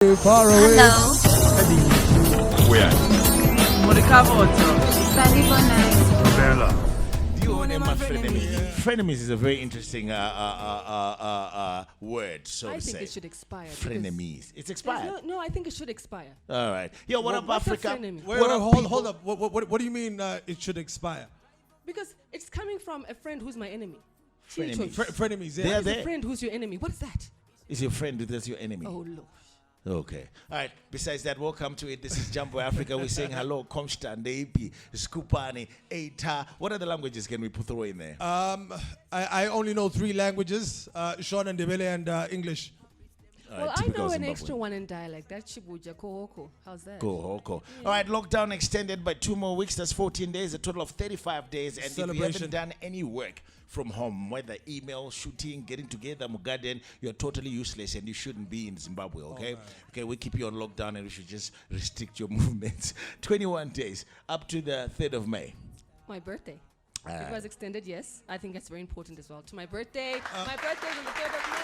Far away. Hello. Where? Do you want my frenemies? Frenemies is a very interesting word, so I to think say. it should expire. Frenemies. It's expired. No, I think it should expire. All right. Yeah, what about what's a Africa? frenemy? Wait, hold up. What do you mean it should expire? Because it's coming from a friend who's my enemy. Frenemies. Frenemies, yeah. They are It's a there. friend who's your enemy. What is that? Is your friend that's your enemy? Oh, look. Okay. All right. Besides that, welcome to it. This is Jumbo Africa. We're saying hello, Katsande, Skupani, Eta. What other languages can we throw in there? I only know 3 languages: Shona, Ndebele, and English. Well, I know an extra one in dialect. That's Chibuja Kohoko. How's that? Kohoko. All right, lockdown extended by 2 more weeks. That's 14 days, a total of 35 days. And if you haven't done any work from home, whether email, shooting, getting together, Mugaden, you're totally useless and you shouldn't be in Zimbabwe, okay? Okay, we keep you on lockdown and we should just restrict your movements. 21 days, up to the 3rd of May. My birthday. It was extended, yes. I think that's very important as well. To my birthday. My birthday is on the 3rd of May.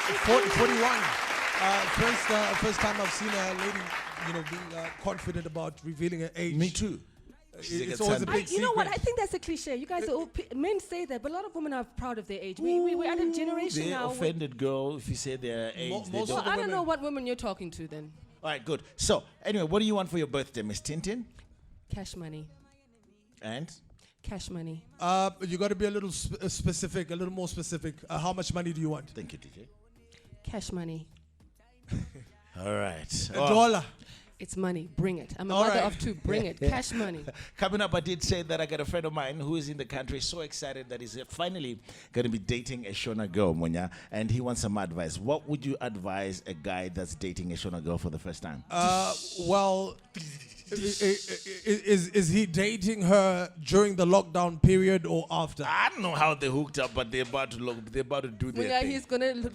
I'm 41. First time I've seen a lady, being confident about revealing her age. Me too. It's always a big You know what? I secret. think that's a cliche. You guys are all men say that, but a lot of women are proud of their age. We're at a generation They're now. offended girl if you say their age. Most they of don't. Well, the I don't women- know what women you're talking to then. All right, good. So, anyway, what do you want for your birthday, MsTinTin? Cash money. And? Cash money. You got to be a little specific, a little more specific. How much money do you want? Thank you, DJ. Cash money. All right. A dollar. It's money. Bring it. I'm a All mother right. of 2. Bring it. Cash money. Coming up, I did say that I got a friend of mine who is in the country, so excited that he's finally going to be dating a Shona girl, Munya, and he wants some advice. What would you advise a guy that's dating a Shona girl for the first time? Well, is he dating her during the lockdown period or after? I don't know how they hooked up, but they're about to do their Yeah, thing. he's gonna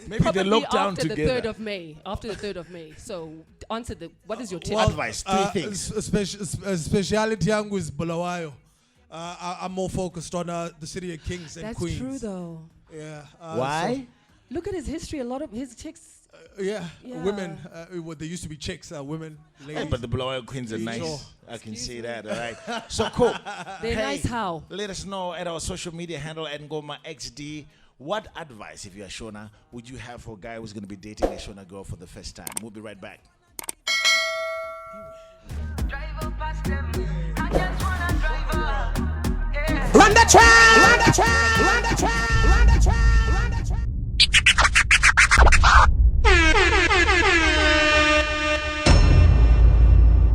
Maybe they probably locked down after together. the 3rd of May. After the 3rd of May. So answer what is your tip? Advice, 3 things. Speciality yangu is Bulawayo. I'm more focused on the city of kings and That's queens. true though. Yeah. Why? Look at his history. A lot of his chicks. Yeah, Yeah. women. Well, they used to be chicks. Women. Hey, Ladies. but the Blowout Queens are nice. Sure. I can see that, all right? So cool. They're nice how? Let us know at our social media handle at NgomaXD. What advice, if you're a Shona, would you have for a guy who's going to be dating a Shona girl for the first time? We'll be right back. Run the track! Run the track! Run the track! Run the track! Run the track!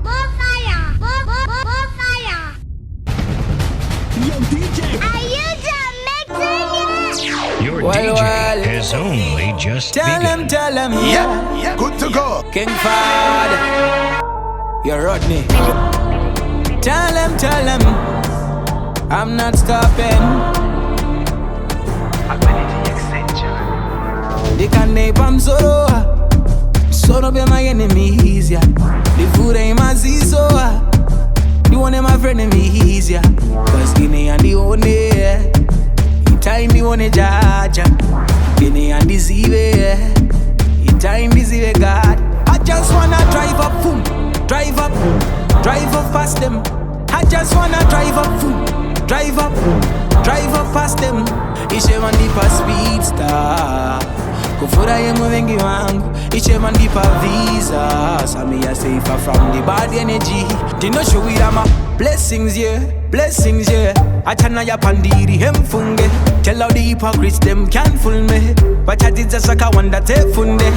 More fire! More fire! Yo, DJ! Are you done mixing it? Your DJ has only just begun. Tell them, Yeah, good to go. King Fad, you're Rodney. Tell them, I'm not stopping. They can't name I'm solo. Solo be my enemies, yeah. The food ain't my zizo. The one my frenemies, yeah. Cause Guinea and the only, yeah. In time the one judge, Guinea and the Zive, yeah. In time the Zive God. I just wanna drive up, boom. Drive up past them. I just wanna drive up, boom. Drive up past them. Ishe mandipa speed star. Kufurahi mwengi wangu. Ishe mandipa visa. Sami ya safer from the bad energy. Dino show it ama blessings yeah. Blessings yeah. Achana ya pandiri hemfunge. Tell all the hypocrites them can't fool me. But I did just like I wonder te funde.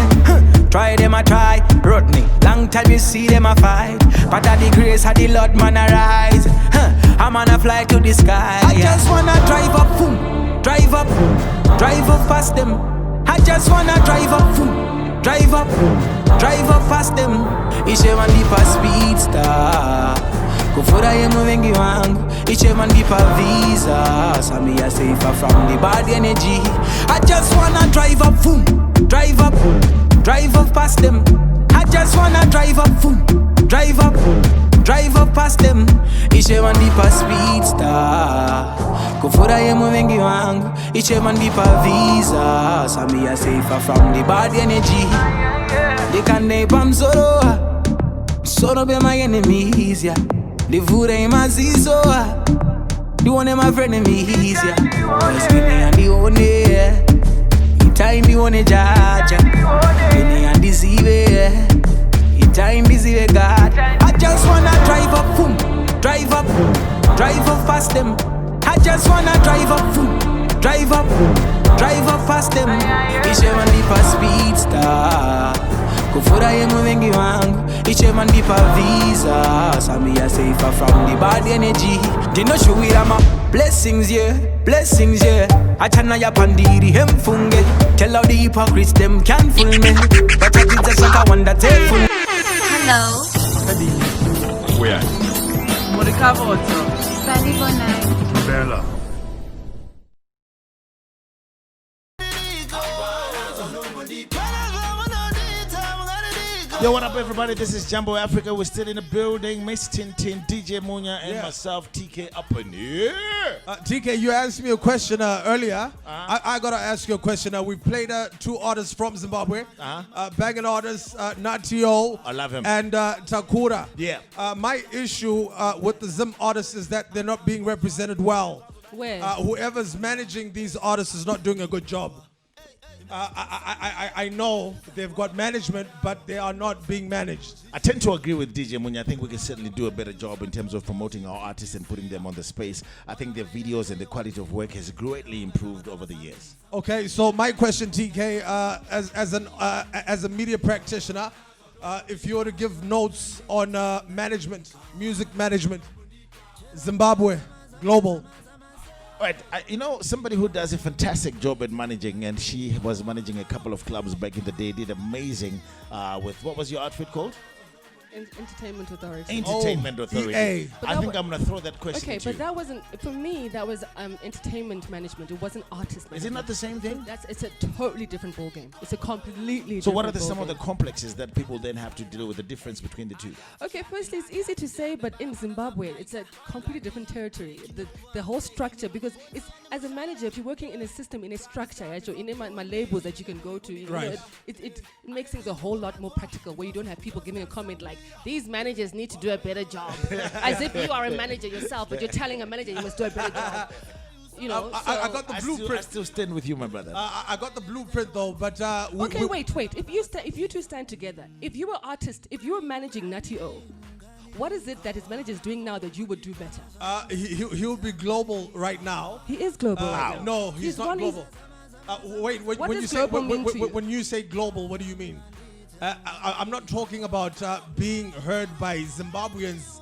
Try them I try, Rodney. Long time you see them I fight. But at the grace of the Lord man arise. I'm on a fly to the sky. I just wanna drive up, boom. Drive up past them. I just wanna drive up, boom. Drive up past them. Ishe mandipa speed star. Kufurahi mwengi wangu. Ishe mandipa visa. Sami ya safer from the bad energy. I just wanna drive up, boom. Drive up past them. I just wanna drive up, boom. Drive up past them. Ishe mandipa speed star. Kufurahi wengi wangu iche mandipa visa. Sami safer from the bad energy. They can nepa msoro. Soro be my enemies, yeah. The food ain't my zizo. The one my frenemies, yeah. Cause me and the only, yeah. In time the one jaja. Me and the zive, yeah. In time the zive God. I just wanna drive up, boom. Drive up past them. I just wanna drive up, boom. Drive up past them. Ishe mandipa speed star. Kufurahi wengi wangu iche mandipa visa. Sami safer from the bad energy. They no show it ama blessings yeah. Achana ya pandiri hemfunge. Tell all the hypocrites them can't fool me. But I did just like I wonder take full. Hello. Where? Bella. Yo, what up, everybody? This is Jumbo Africa. We're still in the building. MsTinTin, DJ Munya, and myself, TK, up in here. TK, you asked me a question earlier. I got to ask you a question. We played 2 artists from Zimbabwe. Banging artists, Natio. I love him. And Takura. Yeah. My issue with the Zim artists is that they're not being represented well. Where? Whoever's managing these artists is not doing a good job. I know they've got management, but they are not being managed. I tend to agree with DJ Munya. I think we can certainly do a better job in terms of promoting our artists and putting them on the space. I think their videos and the quality of work has greatly improved over the years. Okay, so my question, TK, as a media practitioner, if you were to give notes on management, music management, Zimbabwe, global. Right, somebody who does a fantastic job at managing, and she was managing a couple of clubs back in the day, did amazing with, what was your outfit called? Entertainment Authority. Entertainment Authority. EA. I think I'm going to throw that question Okay, to but you. that wasn't, for me, that was entertainment management. It wasn't artist management. Is it not the same thing? It's a totally different ballgame. It's a completely different So what are some ballgame. of the complexes that people then have to deal with, the difference between the two? Okay, firstly, it's easy to say, but in Zimbabwe, it's a completely different territory. The whole structure, because it's, as a manager, if you're working in a system, in a structure, actually, in my labels that you can go to, Right. It makes things a whole lot more practical, where you don't have people giving a comment like, these managers need to do a better job. As if you are a manager yourself, but you're telling a manager you must do a better job. You know, I got the blueprint. I still stand with you, my brother. I got the blueprint though, but okay, wait. If you two stand together, if you were artist, if you were managing Natty O, what is it that his manager is doing now that you would do better? He'll be global right now. He is global. Right now. No, he's not global. Wait, What when does you say global mean to you? when you say global, what do you mean? I'm not talking about being heard by Zimbabweans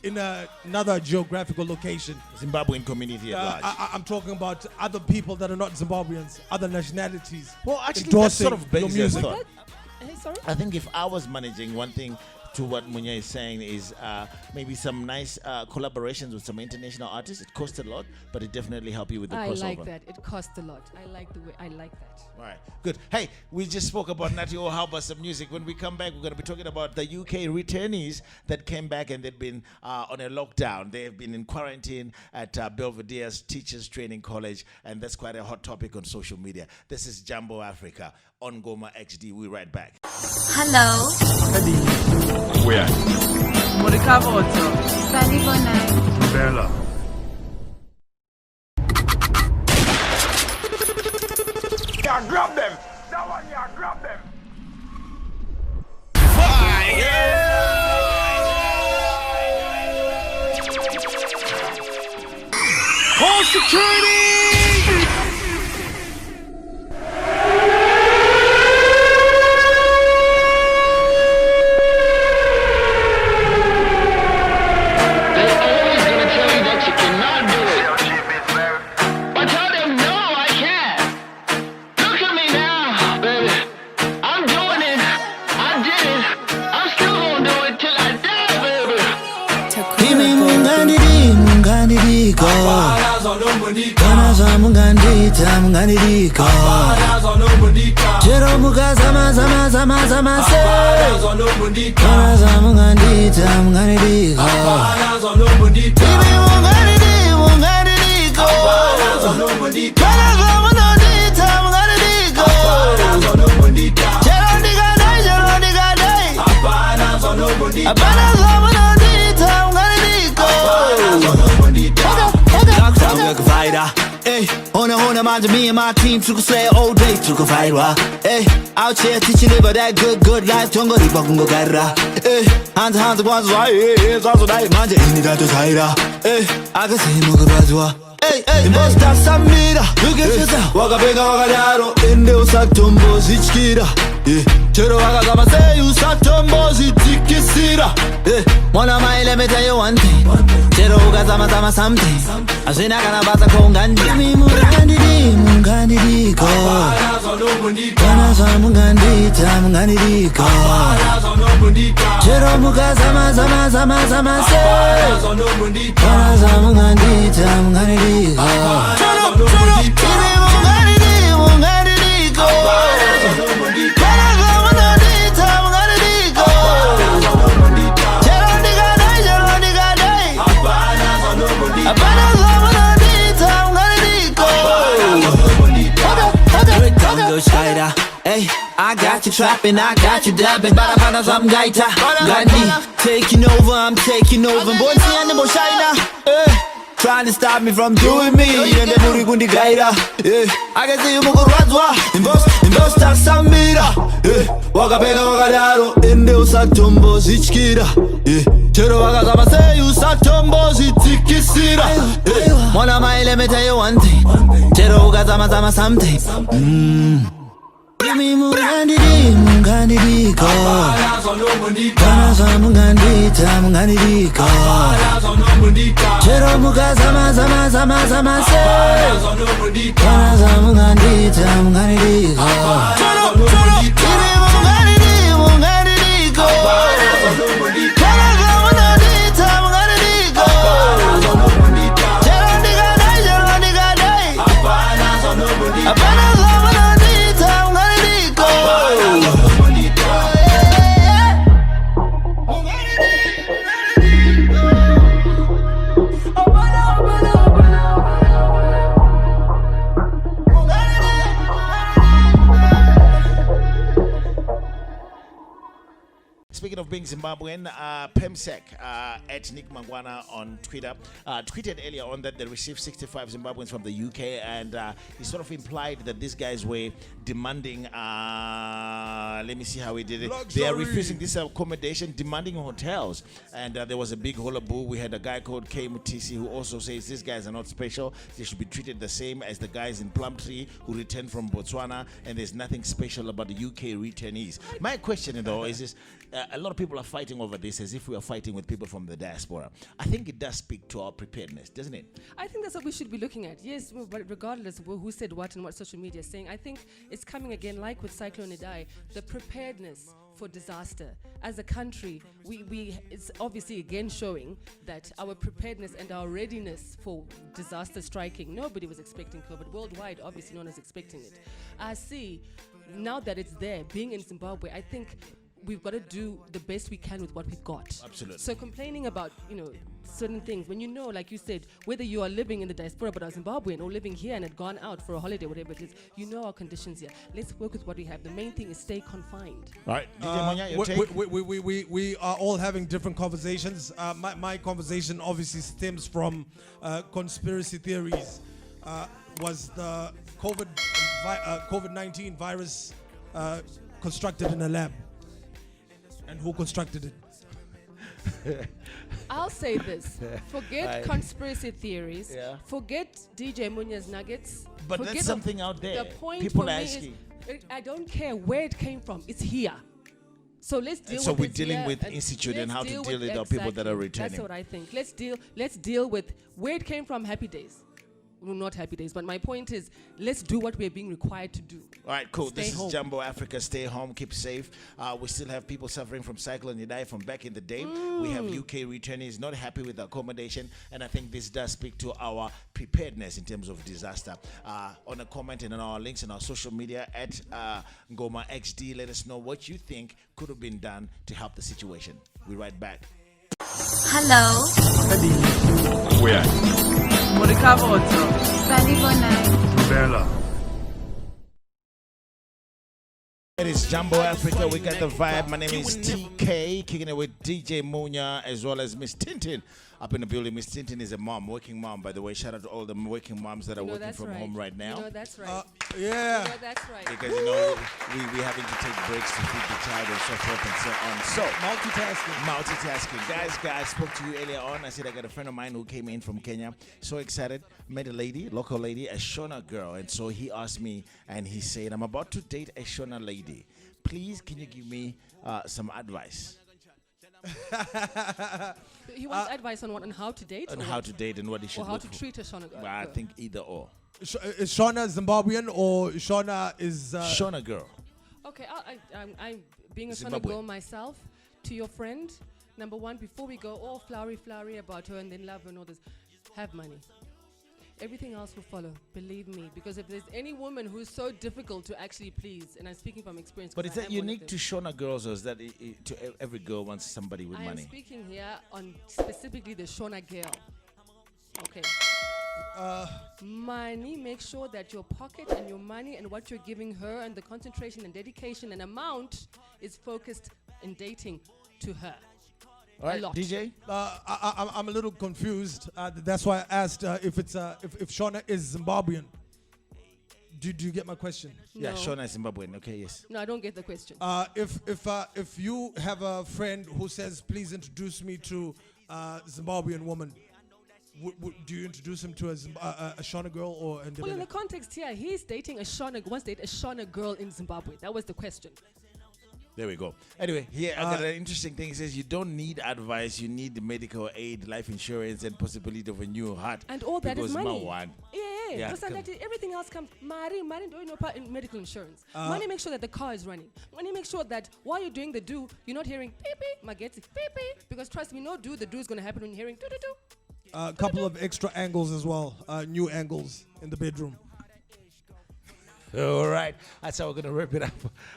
in another geographical location. Zimbabwean community at large. I'm talking about other people that are not Zimbabweans, other nationalities. Well, actually, that endorsing sort of begs your your music. thought. Sorry? I think if I was managing, one thing to what Munya is saying is maybe some nice collaborations with some international artists. It costs a lot, but it definitely help you with the crossover. I like that. It costs a lot. I like that. All right, good. Hey, we just spoke about Natty O. How about some music? When we come back, we're going to be talking about the UK returnees that came back and they've been on a lockdown. They have been in quarantine at Belvedere's Teachers Training College, and that's quite a hot topic on social media. This is Jumbo Africa on NgomaXD. We're right back. Hello. Where? Bella. Yeah, grab them. That one, yeah, grab them. Call security! Kana za mungandita munganirika Jero muka zama se Kana za mungandita munganirika Ibi munganirika Hey, hona mind me and my team took a slay all day took a fight hey, out here teaching about that good life tongo riba kungo garra hey, hands ones hey, also die manje ini dato saira hey, aga se moga bazwa hey, must have some mira look at yourself waka bega waka daro ende usatombo zichkira chero waka kama say usatombo zitikisira mwana maile me tell you one thing chero uga sama something asina kana basa kongandi mi mungandiko kana za mungandiko chero muga sama se kana za mungandiko Hey, I got you trapping, I got you dabbing. Bada some gaita, Gandhi taking over, I'm taking over. Boy, see animal shina. Trying to stop me from doing me. And the Muri Gundi Gaida. I can see you Munyaradzi. Imbost Samira. Waka Pega Wakadaro. In the Usatombo Zichkira. Chero Waka Sama say you Satombo Zitikisira. Mona my let me tell you one thing. Chero Waka Sama something. Mi mungandiko kana za mungandiko chero muga sama se kana za mungandiko Speaking of being Zimbabwean, PEMSEC at Nick Mangwana on Twitter tweeted earlier on that they received 65 Zimbabweans from the UK, and he sort of implied that these guys were demanding, let me see how he did it. Luxury. They are refusing this accommodation, demanding hotels, and there was a big hullabaloo. We had a guy called KMTC who also says these guys are not special. They should be treated the same as the guys in Plumtree who returned from Botswana, and there's nothing special about the UK returnees. My question though is this, a lot of people are fighting over this as if we are fighting with people from the diaspora. I think it does speak to our preparedness, doesn't it? I think that's what we should be looking at. Yes, but regardless of who said what and what social media is saying, I think it's coming again, like with Cyclone Idai, the preparedness for disaster. As a country, it's obviously again showing that our preparedness and our readiness for disaster striking, nobody was expecting COVID. Worldwide, obviously no one is expecting it. I see, now that it's there, being in Zimbabwe, I think we've got to do the best we can with what we've got. Absolutely. So complaining about, certain things, when like you said, whether you are living in the diaspora but are Zimbabwean or living here and had gone out for a holiday, whatever it is, our conditions here. Let's work with what we have. The main thing is stay confined. All right. Munya, your take? We are all having different conversations. My conversation obviously stems from conspiracy theories. Was the COVID-19 virus constructed in a lab? And who constructed it? I'll say this. Forget conspiracy theories. Yeah. Forget DJ Munya's nuggets. But that's something out there. The point people for are me asking. is, I don't care where it came from. It's here. So let's deal with it. So we're dealing with institute and how to deal with our people that are returning. That's what I think. Let's deal with where it came from. Happy days. Well, not happy days, but my point is, let's do what we're being required to do. All right, cool. This is Jumbo Africa. Stay home, keep safe. We still have people suffering from Cyclone Idai from back in the day. We have UK returnees not happy with the accommodation, and I think this does speak to our preparedness in terms of disaster. On a comment and on our links and our social media at NgomaXD, let us know what you think could have been done to help the situation. We're right back. Hello. Where? Bella. It is Jumbo Africa. We got the vibe. My name is TK, kicking it with DJ Munya as well as MsTinTin up in the building. MsTinTin is a mom, working mom, by the way. Shout out to all the working moms that are working from home right now. That's right. Yeah. That's right. Because we having to take breaks to feed the child and so forth and so on. So multitasking. Guys, I spoke to you earlier on. I said I got a friend of mine who came in from Kenya. So excited. Met a lady, local lady, a Shona girl. And so he asked me and he said, I'm about to date a Shona lady. Please, can you give me some advice? He wants advice on how to date? On how to date and what he should or how look to for. treat a Shona girl. Well, I think either or. Is Shona Zimbabwean or Shona is... Shona girl. Okay, I'm being a Zimbabwe. Shona girl myself. To your friend, number one, before we go all flowery about her and then love and all this, have money. Everything else will follow, believe me. Because if there's any woman who's so difficult to actually please, and I'm speaking from experience. But is that unique to Shona girls, or is that to every girl wants somebody with I money? am speaking here on specifically the Shona girl. Okay. Money, make sure that your pocket and your money and what you're giving her and the concentration and dedication and amount is focused in dating to her. All right, lot. DJ? I'm a little confused. That's why I asked if Shona is Zimbabwean. Do you get my question? Yeah, No. Shona is Zimbabwean. Okay, yes. No, I don't get the question. If you have a friend who says, please introduce me to a Zimbabwean woman, do you introduce him to a Shona girl or a Well, in the context here, he's dating a Shona, wants to date a Shona girl in Zimbabwe. That was the question. There we go. Anyway, here I got an interesting thing. It says you don't need advice, you need medical aid, life insurance, and possibility of a new heart. And all that is because money. one. Yeah. Listen, everything else comes. Money doing no part in medical insurance. Money makes sure that the car is running. Money makes sure that while you're doing the do, you're not hearing beep beep, mageti beep beep. Because trust me, the do is going to happen when you're hearing do do do. A couple of extra angles as well, new angles in the bedroom. All right, that's how we're going to wrap it up.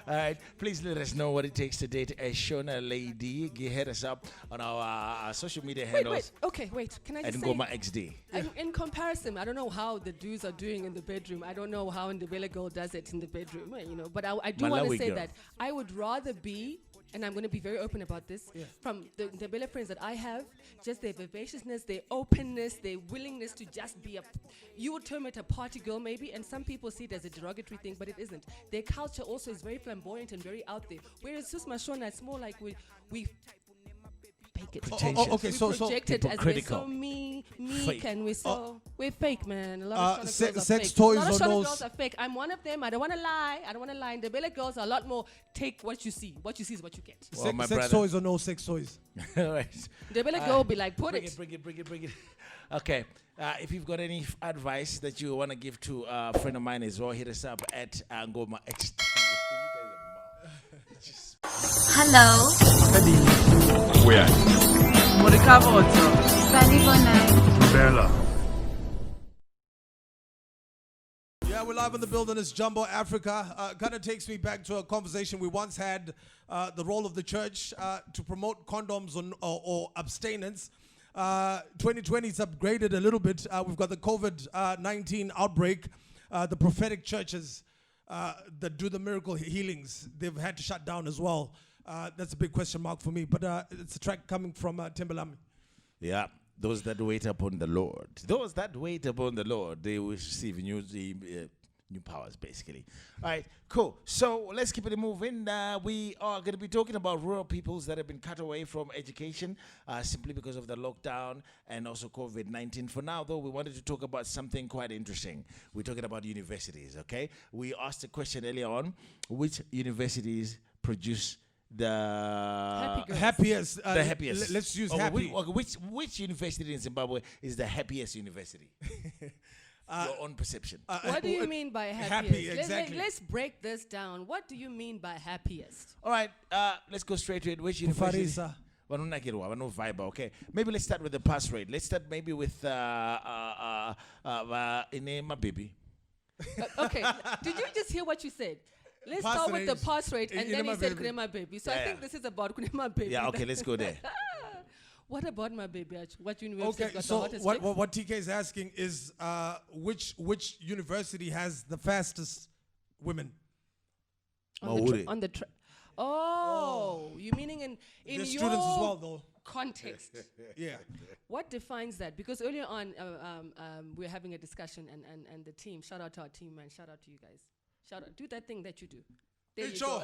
All right, please let us know what it takes to date a Shona lady. Hit us up on our social media handles. Wait. Can I at just say, NgomaXD. in comparison, I don't know how the dudes are doing in the bedroom. I don't know how Ndebele girl does it in the bedroom, but I do want to Malawi say girl. that I would rather be, and I'm going to be very open about this, from the Ndebele friends that I have, just their vivaciousness, their openness, their willingness to just be you would term it a party girl maybe, and some people see it as a derogatory thing, but it isn't. Their culture also is very flamboyant and very out there. Whereas Susma Shona, it's more like we fake it. Okay, so project it as we're critical. so meek Fake. and we're fake, man. A lot of Shona girls are sex fake. toys a lot of or Shona no girls are fake. I'm one of them. I don't want to lie. The Bella girls are a lot more take what you see. What you see is what you get. Well, my sex brother. toys or no sex toys? All right. The Bella girl will be like, Bring it. Okay. If you've got any advice that you want to give to a friend of mine as well, hit us up at NgomaXD. Hello. Where? Bella. Yeah, we're live in the building. It's Jumbo Africa. Kind of takes me back to a conversation we once had, the role of the church to promote condoms or abstinence. 2020's upgraded a little bit. We've got the COVID-19 outbreak. The prophetic churches that do the miracle healings, they've had to shut down as well. That's a big question mark for me. But it's a track coming from Timbalami. Yeah. Those that wait upon the Lord. Those that wait upon the Lord, they will receive new powers, basically. All right, cool. So let's keep it moving. We are going to be talking about rural peoples that have been cut away from education simply because of the lockdown and also COVID-19. For now, though, we wanted to talk about something quite interesting. We're talking about universities, okay? We asked a question earlier on, which universities produce the happiest. The happiest. Let's use happy. Which university in Zimbabwe is the happiest university? Your own perception. What do you mean by happiest? Happy, exactly. Let's break this down. What do you mean by happiest? All right, let's go straight to it. Which university? Okay, maybe let's start with the pass rate. Let's start maybe with Inema baby. Okay, did you just hear what you said? Let's Pass start with the rate. pass rate, and then he Kunema said baby. Kunema baby. So I Yeah, think this is about Kunema baby. Yeah, okay, let's go there. What about my baby? What university Okay, got so the hottest what, chicks? what TK is asking is which university has the fastest women? On the oh, you meaning in There's your students as well, though. context? Yeah. What defines that? Because earlier on, we're having a discussion, and the team. Shout out to our team, man. Shout out to you guys. Shout out. Do that thing that you do. There you go.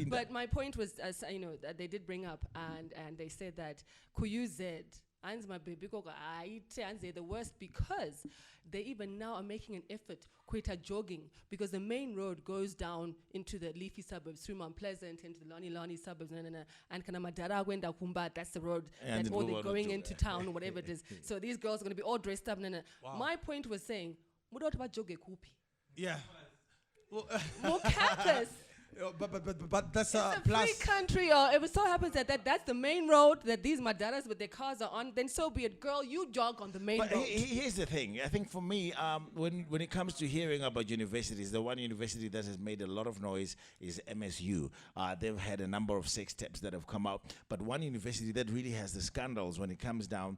But my point was, that they did bring up, and they said that Kuyu Z, the worst, because they even now are making an effort quita jogging, because the main road goes down into the leafy suburbs through Mount Pleasant into the Lani suburbs, and Kanamadara Wenda Kumba, that's the road that all they're going into town or whatever it is. So these girls are going to be all dressed up. Wow. My point was saying, yeah. Well, more campus. But that's it's a plus. free country, or if it so happens that's the main road that these madaras with their cars are on, then so be it. Girl, you jog on the main road. Here's the thing. I think for me, when it comes to hearing about universities, the one university that has made a lot of noise is MSU. They've had a number of sex tapes that have come out, but one university that really has the scandals when it comes down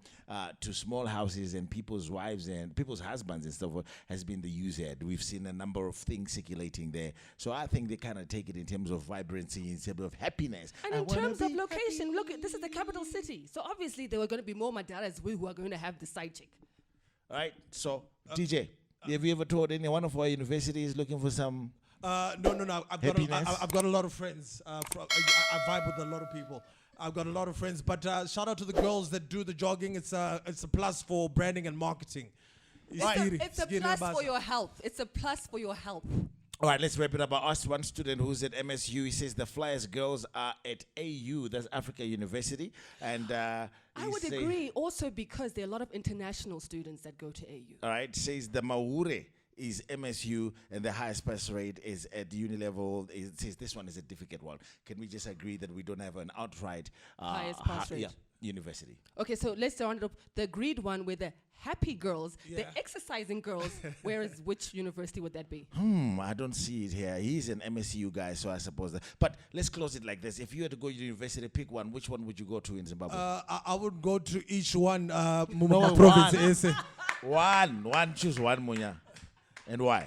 to small houses and people's wives and people's husbands and stuff has been the UZ. We've seen a number of things circulating there. So I think they kind of take it in terms of vibrancy, in terms of happiness. And in terms of location, look, this is the capital city. So obviously there were going to be more madaras who are going to have the side chick. All right. So, DJ, have you ever told any one of our universities looking for some No. I've got a lot of friends. I vibe with a lot of people. I've got a lot of friends. But shout out to the girls that do the jogging. It's a plus for branding and marketing. It's a plus for your health. It's a plus for your health. All right, let's wrap it up. I asked one student who's at MSU. He says the flyest girls are at AU, that's Africa University. And I would agree also because there are a lot of international students that go to AU. All right, says the Maure is MSU and the highest pass rate is at uni level. It says this one is a difficult one. Can we just agree that we don't have an outright highest pass rate? Yeah, university. Okay, so let's round it up. The agreed one with the happy girls, the exercising girls. Whereas which university would that be? I don't see it here. He's an MSU guy, so I suppose that. But let's close it like this. If you had to go to university, pick one. Which one would you go to in Zimbabwe? I would go to each one. Province. One. Choose one, Munya. And why?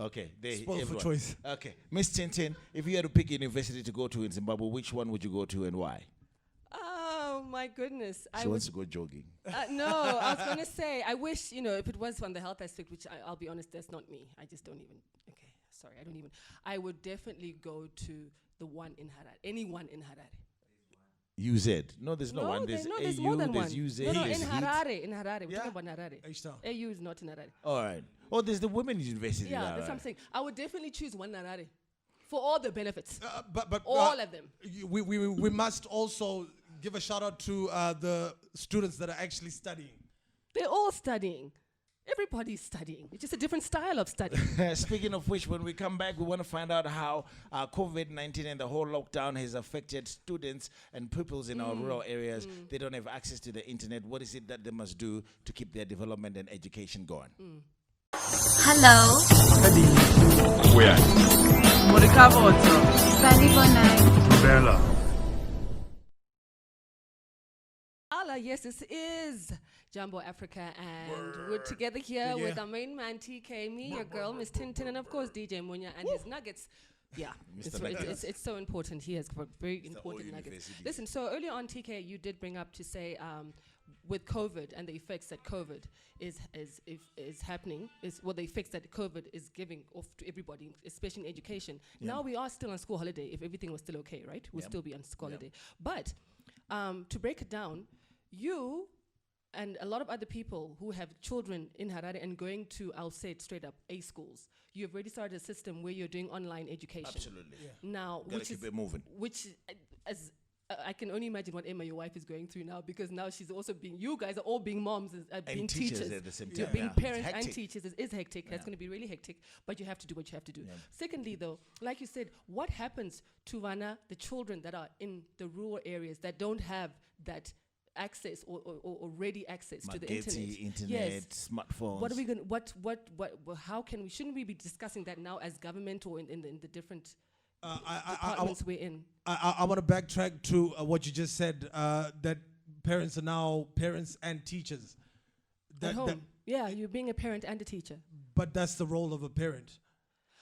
Okay. For choice. Okay. MsTinTin, if you had to pick a university to go to in Zimbabwe, which one would you go to and why? Oh, my goodness. She wants to go jogging. No, I was going to say, I wish, if it was from the health aspect, which I'll be honest, that's not me. I just don't even, I would definitely go to the one in Harare, anyone in Harare. UZ. No, there's no one. There's AU, more than there's one. UZ. No, there's in Harare. In Harare. We're Yeah. talking about Harare. AU is not in Harare. All right. Oh, there's the women's university. Yeah, now, that's right? what I'm saying. I would definitely choose one Harare for all the benefits. But all of them. We must also give a shout out to the students that are actually studying. They're all studying. Everybody's studying. It's just a different style of studying. Speaking of which, when we come back, we want to find out how COVID-19 and the whole lockdown has affected students and pupils in our rural areas. They don't have access to the internet. What is it that they must do to keep their development and education going? Hello. Where? Bella. Yes, this is Jumbo Africa, and we're together here with our main man TK, me, your girl, MsTinTin, and of course DJ Munya and his nuggets. Yeah, it's so important. He has very important nuggets. Listen, so earlier on, TK, you did bring up to say with COVID and the effects that COVID is happening, the effects that COVID is giving off to everybody, especially in education. Yeah. Now we are still on school holiday. If everything was still okay, right? We'll still be on school holiday. But to break it down, you and a lot of other people who have children in Harare and going to, I'll say it straight up, A schools, you have already started a system where you're doing online education. Absolutely. Yeah. Now, which keep it moving. Which, as I can only imagine what Emma, your wife, is going through now, because now she's also you guys are all being moms, being teachers at the same time. You're being parents and teachers. It is hectic. It's going to be really hectic, but you have to do what you have to do. Yeah. Secondly, though, like you said, what happens to the children that are in the rural areas that don't have that access or ready access to the internet? Yes. Smartphones. What are we going? How can we? Shouldn't we be discussing that now as government or in the different departments we're in. I want to backtrack to what you just said, that parents are now parents and teachers. At home. Yeah, you're being a parent and a teacher. But that's the role of a parent.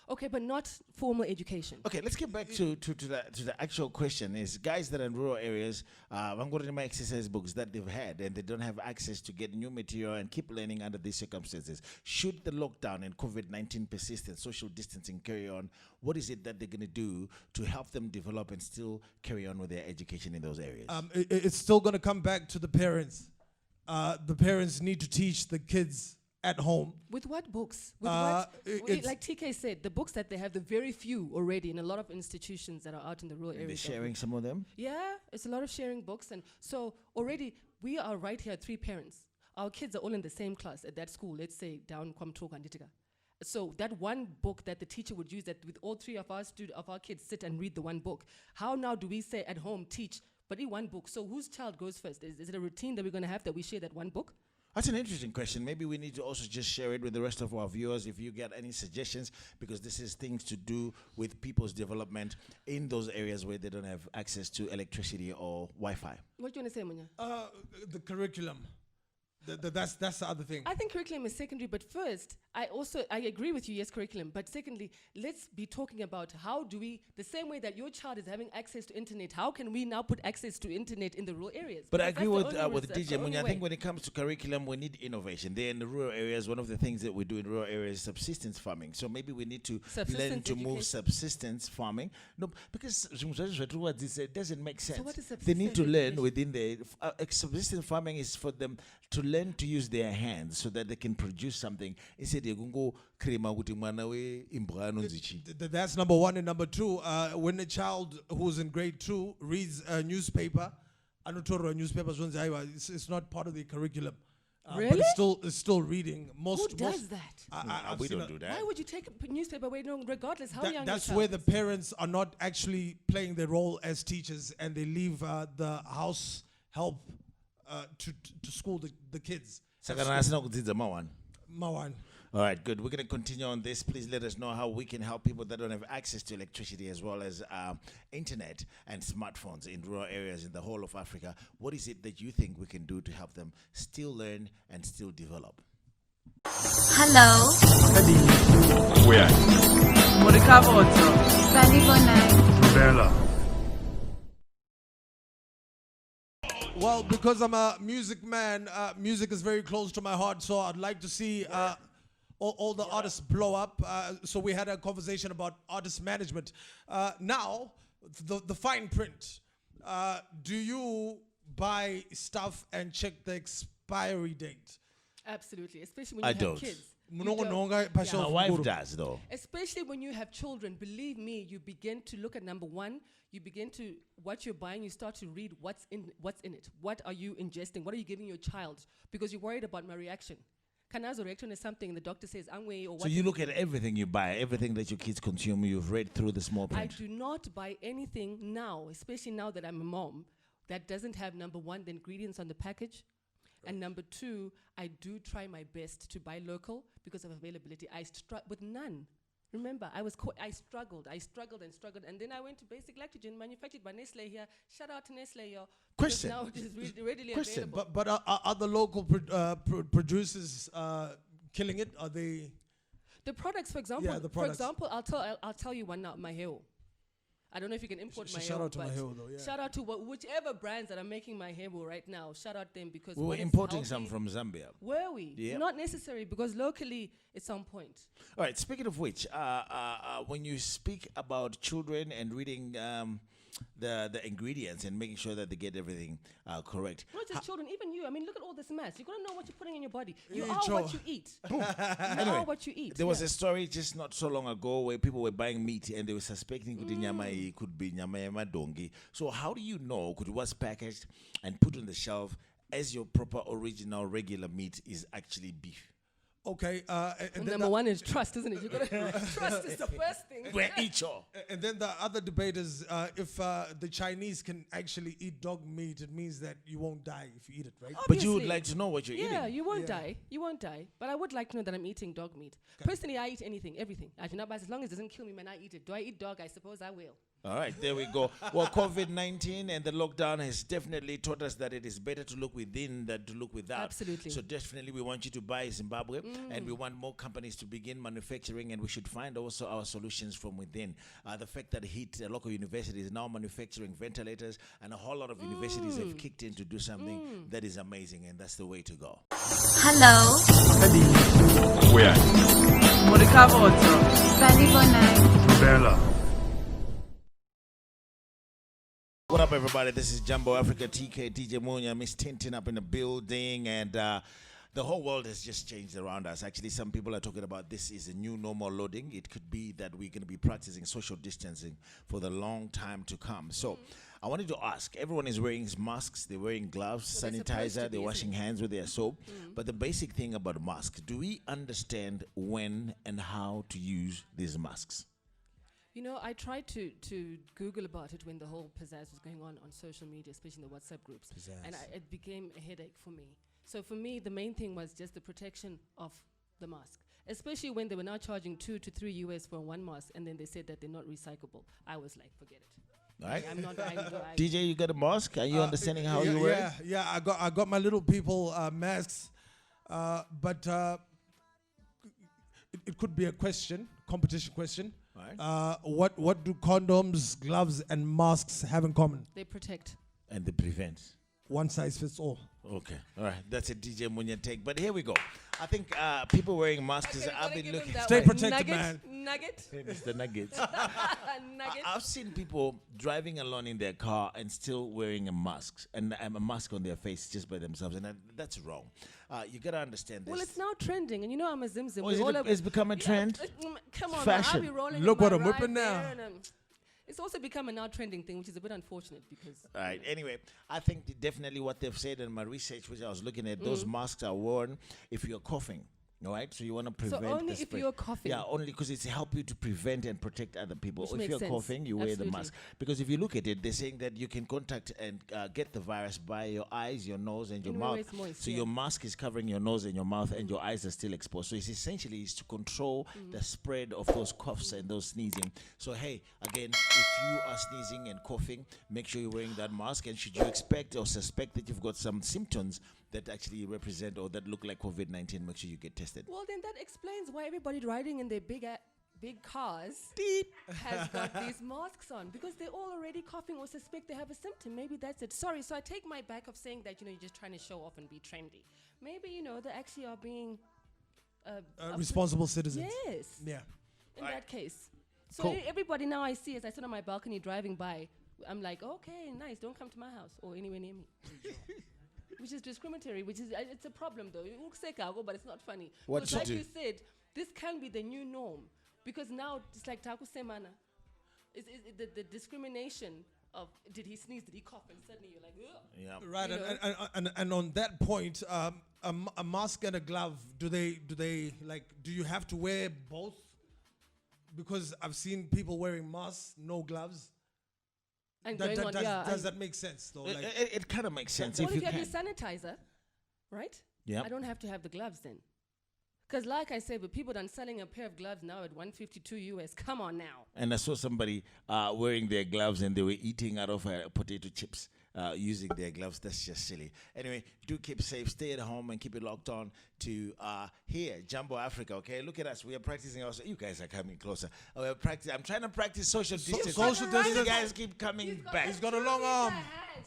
Okay, but not formal education. Okay, let's get back to the actual question. Is guys that are in rural areas, I'm going to my exercise books that they've had and they don't have access to get new material and keep learning under these circumstances. Should the lockdown and COVID-19 persist and social distancing carry on, what is it that they're going to do to help them develop and still carry on with their education in those areas? It's still going to come back to the parents. The parents need to teach the kids at home. With what books? With what? Like TK said, the books that they have, the very few already in a lot of institutions that are out in the rural areas. They're sharing some of them? Yeah, it's a lot of sharing books. And so already we are right here, 3 parents. Our kids are all in the same class at that school, let's say down Kwamtok and Ditika. So that one book that the teacher would use, that with all 3 of our kids sit and read the one book. How now do we say at home teach, but in one book? So whose child goes first? Is it a routine that we're going to have that we share that one book? That's an interesting question. Maybe we need to also just share it with the rest of our viewers if you get any suggestions, because this is things to do with people's development in those areas where they don't have access to electricity or Wi-Fi. What do you want to say, Munya? The curriculum. That's the other thing. I think curriculum is secondary, but first, I agree with you, yes, curriculum. But secondly, let's be talking about how do we, the same way that your child is having access to internet, how can we now put access to internet in the rural areas? But I agree with DJ Munya. I think when it comes to curriculum, we need innovation. There in the rural areas, one of the things that we do in rural areas is subsistence farming. So maybe we need to learn to move subsistence farming. No, because it doesn't make sense. So what is they need to learn within the subsistence farming is for them to learn to use their hands so that they can produce something. That's number 1. And number 2, when a child who's in grade 2 reads a newspaper, it's not part of the curriculum. Really? But it's still reading. Who does that? We don't do that. Why would you take a newspaper away, regardless how young that's your where child the parents are not actually playing their role as teachers, and they leave the house help to school the kids. Mawan. All right, good. We're going to continue on this. Please let us know how we can help people that don't have access to electricity as well as internet and smartphones in rural areas in the whole of Africa. What is it that you think we can do to help them still learn and still develop? Hello. Where? Bella. Well, because I'm a music man, music is very close to my heart, so I'd like to see all the artists blow up. So we had a conversation about artist management. Now, the fine print. Do you buy stuff and check the expiry date? Absolutely, especially when you have kids. My wife does, though. Especially when you have children, believe me, you begin to look at number 1. You begin to, what you're buying, you start to read what's in it. What are you ingesting? What are you giving your child? Because you're worried about my reaction. Kanazo reaction is something the doctor says, angwe, or what. So you look at everything you buy, everything that your kids consume, you've read through the small print. I do not buy anything now, especially now that I'm a mom, that doesn't have, number 1, the ingredients on the package. And number 2, I do try my best to buy local because of availability. I struggle with none. Remember, I struggled, and then I went to Basic Lactogen, manufactured by Nestle here. Shout out to Nestle here. Question. Now it is readily Question. available. But are the local producers killing it? Are they? The products, for example. Yeah, the products. For example, I'll tell you one now. My hair. I don't know if you can import my hair. Shout out to my hair though. Yeah. Shout out to whichever brands that are making my hair right now. Shout out them because we were when it's importing healthy, some from Zambia. Were we? Yeah. Not necessary because locally it's on point. All right. Speaking of which, when you speak about children and reading the ingredients and making sure that they get everything correct. Not just children, even you. I mean, look at all this mess. You gotta know what you're putting in your body. You Yeah, are Joe. what you eat. You are what you eat. There was a story just not so long ago where people were buying meat and they were suspecting it could be nyama dongi. So how do you know could was packaged and put on the shelf as your proper original regular meat is actually beef? Okay. And then number one is trust, isn't it? You gotta trust is the first thing. We're each all. And then the other debate is if the Chinese can actually eat dog meat, it means that you won't die if you eat it, right? But you would like to know what you're eating. Yeah, you won't die. You won't die. But I would like to know that I'm eating dog meat. Personally, I eat anything, everything. I do not, but as long as it doesn't kill me, man, I eat it. Do I eat dog? I suppose I will. All right, there we go. Well, COVID-19 and the lockdown has definitely taught us that it is better to look within than to look without. Absolutely. So definitely we want you to buy Zimbabwe and we want more companies to begin manufacturing, and we should find also our solutions from within. The fact that a local university is now manufacturing ventilators, and a whole lot of universities have kicked in to do something that is amazing, and that's the way to go. Hello. Where? Bella. What up, everybody? This is Jumbo Africa, TK, DJ Munya, MsTinTin up in the building, and the whole world has just changed around us. Actually, some people are talking about this is a new normal loading. It could be that we're going to be practicing social distancing for the long time to come. So I wanted to ask, everyone is wearing masks, they're wearing gloves, sanitizer, they're washing hands with their soap. But the basic thing about masks, do we understand when and how to use these masks? You know, I tried to Google about it when the whole pizzazz was going on social media, especially in the WhatsApp groups. And it became a headache for me. So for me, the main thing was just the protection of the mask, especially when they were now charging $2 to $3 US for one mask, and then they said that they're not recyclable. I was like, forget it. All right. I'm not. DJ, you got a mask? Are you understanding how you wear it? Yeah, I got my little people masks, but it could be a competition question. Right. What do condoms, gloves, and masks have in common? They protect. And they prevent. One size fits all. Okay, all right. That's a DJ Munya take. But here we go. I think people wearing masks, I've been looking. Stay protected, man. Nugget. Famous the nuggets. Nugget. I've seen people driving along in their car and still wearing a mask and a mask on their face just by themselves, and that's wrong. You gotta understand this. Well, it's now trending, and you know I'm a Zim. It's become a trend. Come on, fashion. I'll be rolling. Look what I'm whipping now. It's also become a now trending thing, which is a bit unfortunate because. All right. Anyway, I think definitely what they've said in my research, which I was looking at, those masks are worn if you're coughing. All right, so you want to prevent. So only if you're coughing. Yeah, only because it's help you to prevent and protect other people. Which if makes you're sense. coughing, you wear the Absolutely. mask. Because if you look at it, they're saying that you can contact and get the virus by your eyes, your nose, and your mouth. It's moist, so your mask is covering your nose and your mouth, and your eyes are still exposed. So it's essentially to control the spread of those coughs and those sneezing. So hey, again, if you are sneezing and coughing, make sure you're wearing that mask. And should you expect or suspect that you've got some symptoms that actually represent or that look like COVID-19, make sure you get tested. Well, then that explains why everybody riding in their big cars has got these masks on, because they're all already coughing or suspect they have a symptom. Maybe that's it. Sorry, so I take my back of saying that, you're just trying to show off and be trendy. Maybe, they actually are being responsible citizens. Yes. Yeah. In that case. So Cool. everybody now I see, as I sit on my balcony driving by, I'm like, okay, nice, don't come to my house or anywhere near me. Which is discriminatory, it's a problem though. It looks like but it's not funny. What Because to like do? you said, this can be the new norm. Because now it's like Taku Semana. It's the discrimination of, did he sneeze, did he cough, and suddenly you're like, ugh. Yeah. Right, and on that point, a mask and a glove, do you have to wear both? Because I've seen people wearing masks, no gloves. And does that make sense though? It kind of makes sense Well, if you have can. your sanitizer, right? Yeah. I don't have to have the gloves then. Because like I said, but people done selling a pair of gloves now at $152 US. Come on now. And I saw somebody wearing their gloves and they were eating out of potato chips using their gloves. That's just silly. Anyway, do keep safe, stay at home, and keep it locked on to here, Jumbo Africa. Okay, look at us. We are practicing also. You guys are coming closer. I'm trying to practice social distance. social distance. You guys keep coming back. He's got a long arm.